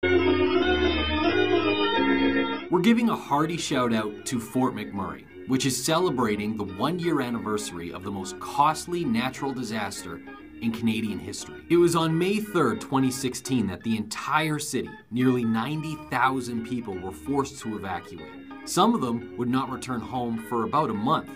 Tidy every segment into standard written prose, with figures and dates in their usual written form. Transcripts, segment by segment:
We're giving a hearty shout out to Fort McMurray, which is celebrating the 1-year anniversary of the most costly natural disaster in Canadian history. It was on May 3rd, 2016 that the entire city, nearly 90,000 people, were forced to evacuate. Some of them would not return home for about a month.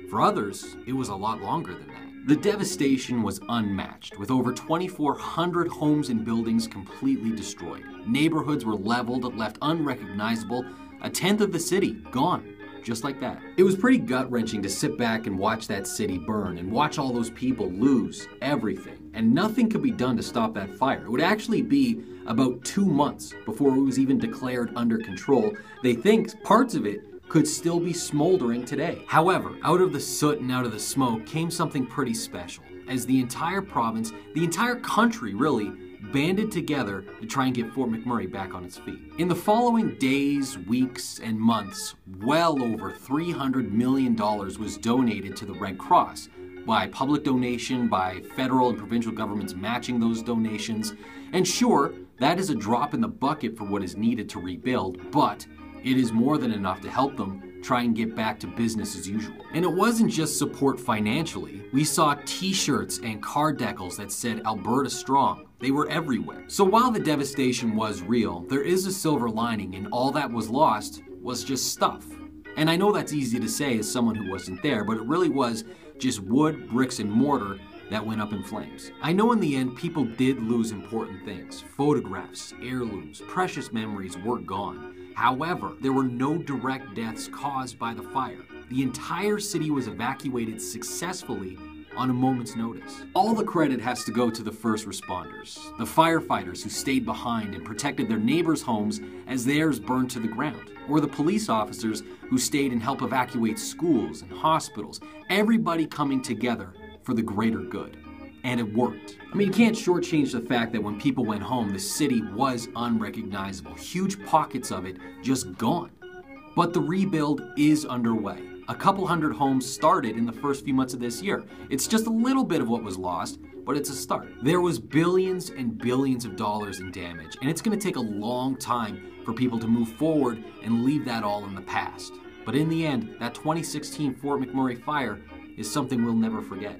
For others, it was a lot longer than that. The devastation was unmatched, with over 2,400 homes and buildings completely destroyed. Neighborhoods were leveled, left unrecognizable, a tenth of the city gone. Just like that. It was pretty gut-wrenching to sit back and watch that city burn and watch all those people lose everything. And nothing could be done to stop that fire. It would actually be about 2 months before it was even declared under control. They think parts of it could still be smoldering today. However, out of the soot and out of the smoke came something pretty special, as the entire province, the entire country really, banded together to try and get Fort McMurray back on its feet. In the following days, weeks, and months, well over $300 million was donated to the Red Cross by public donation, by federal and provincial governments matching those donations. And sure, that is a drop in the bucket for what is needed to rebuild, but it is more than enough to help them try and get back to business as usual. And it wasn't just support financially. We saw t-shirts and car decals that said Alberta Strong. They were everywhere. So while the devastation was real, there is a silver lining, and all that was lost was just stuff. And I know that's easy to say as someone who wasn't there, but it really was just wood, bricks, and mortar that went up in flames. I know in the end, people did lose important things. Photographs, heirlooms, precious memories were gone. However, there were no direct deaths caused by the fire. The entire city was evacuated successfully on a moment's notice. All the credit has to go to the first responders, the firefighters who stayed behind and protected their neighbors' homes as theirs burned to the ground, or the police officers who stayed and helped evacuate schools and hospitals, everybody coming together for the greater good. And it worked. I mean, you can't shortchange the fact that when people went home, the city was unrecognizable. Huge pockets of it just gone. But the rebuild is underway. A couple hundred homes started in the first few months of this year. It's just a little bit of what was lost, but it's a start. There was billions and billions of dollars in damage, and it's going to take a long time for people to move forward and leave that all in the past. But in the end, that 2016 Fort McMurray fire is something we'll never forget.